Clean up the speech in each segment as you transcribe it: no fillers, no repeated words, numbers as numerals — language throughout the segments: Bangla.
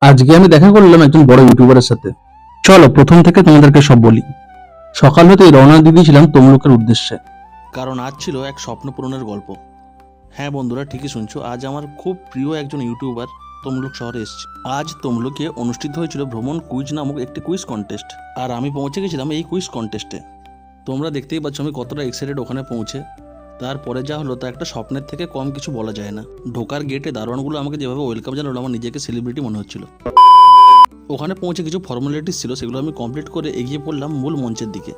আজকে আমি দেখা করলাম একজন বড় ইউটিউবারের সাথে। চলো প্রথম থেকে তোমাদেরকে সব বলি। সকাল হতেই রওনা দিয়ে দিয়েছিলাম তমলুকের উদ্দেশ্যে, কারণ আজ ছিল এক স্বপ্ন পূরণের গল্প। হ্যাঁ বন্ধুরা, ঠিকই শুনছো, আজ আমার খুব প্রিয় একজন ইউটিউবার তমলুক শহরে এসেছে। আজ তমলুকে অনুষ্ঠিত হয়েছিল ভ্রমণ কুইজ নামক একটি কুইজ কন্টেস্ট, আর আমি পৌঁছে গেছিলাম এই কুইজ কন্টেস্টে। তোমরা দেখতেই পাচ্ছ আমি কতটা এক্সাইটেড ওখানে পৌঁছে। তারপরে যা হলো তা একটা স্বপ্নের থেকে কম কিছু বলা যায় না। ঢোকার গেটে দারোয়ানগুলো আমাকে যেভাবে ওয়েলকাম জানালো, আমার নিজেকে সেলিব্রিটি মনে হচ্ছিল। ওখানে পৌঁছে কিছু ফর্মালিটিস ছিল, সেগুলো আমি কমপ্লিট করে এগিয়ে পড়লাম মূল মঞ্চের দিকে।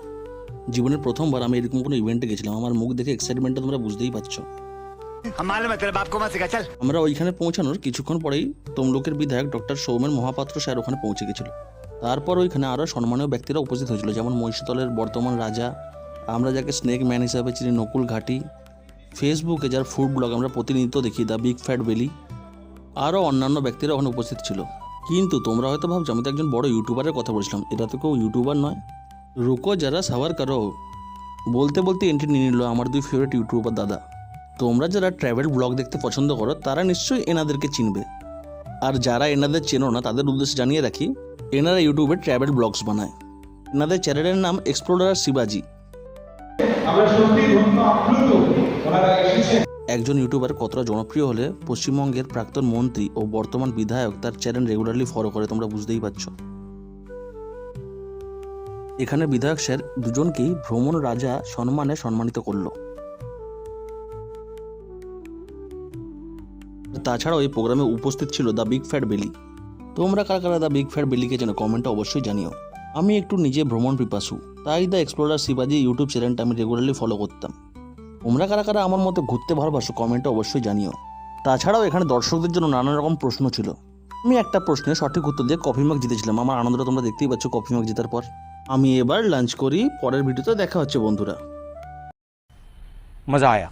জীবনের প্রথমবার আমি এরকম কোনো ইভেন্টে গেছিলাম। আমার মুখ দেখে এক্সাইটমেন্টটা তোমরা বুঝতেই পারছো। আমরা ওইখানে পৌঁছানোর কিছুক্ষণ পরেই তমলুকের বিধায়ক ডক্টর সৌমেন মহাপাত্র স্যার ওখানে পৌঁছে গেছিল। তারপর ওইখানে আরও সম্মানীয় ব্যক্তিরা উপস্থিত হয়েছিল, যেমন মহিষাদলের বর্তমান রাজা, আমরা যাকে স্নেক ম্যান হিসাবে চিনি নকুল ঘাটি, ফেসবুকে যার ফুড ব্লগ আমরা প্রতিনিয়ত দেখি দ্য বিগ ফ্যাট বেলি, আরও অন্যান্য ব্যক্তিরা ওখানে উপস্থিত ছিল। কিন্তু তোমরা হয়তো ভাবছো আমি তো একজন বড় ইউটিউবারের কথা বলছিলাম, এটা তো কেউ ইউটিউবার নয়। রুকো যারা সাবার করো, বলতে বলতে এন্ট্রি নিয়ে নিল আমার দুই ফেভারিট ইউটিউবার দাদা। তোমরা যারা ট্র্যাভেল ব্লগ দেখতে পছন্দ করো তারা নিশ্চয়ই এনাদেরকে চিনবে, আর যারা এনাদের চেনো না তাদের উদ্দেশ্যে জানিয়ে রাখি, এনারা ইউটিউবে ট্র্যাভেল ব্লগস বানায়। এনাদের চ্যানেলের নাম এক্সপ্লোরার শিবাজি। একজন ইউটিউবার কতটা জনপ্রিয় হলে পশ্চিমবঙ্গের প্রাক্তন মন্ত্রী ও বর্তমান বিধায়ক তার চ্যানেল রেগুলারলি ফলো করে, তোমরা বুঝতেই পারছো। এখানে বিধায়ক স্যার দুজনকেই ভ্রমণ রাজা সম্মানে সম্মানিত করলো। তাছাড়াও এই প্রোগ্রামে উপস্থিত ছিল দ্য বিগ ফ্যাট বেলি। তোমরা কারা কারা দ্য বিগ ফ্যাট বেলিকে যেন কমেন্টে অবশ্যই জানিও। আমি একটু নিজে ভ্রমণ পিপাসু, তাই দ্য এক্সপ্লোরার শিবাজি ইউটিউব চ্যানেলটা আমি রেগুলারলি ফলো করতাম। তোমরা কারা কারা আমার মতো ঘুরতে ভালোবাসো কমেন্টে অবশ্যই জানিও। তাছাড়াও এখানে দর্শকদের জন্য নানান রকম প্রশ্ন ছিল। আমি একটা প্রশ্নের সঠিক উত্তর দিয়ে কফি মাগ জিতেছিলাম। আমার আনন্দটা তোমরা দেখতেই পাচ্ছ কফি মাগ জেতার পর। আমি এবার লাঞ্চ করি, পরের ভিডিওতে দেখা হচ্ছে বন্ধুরা। मज़ा आया।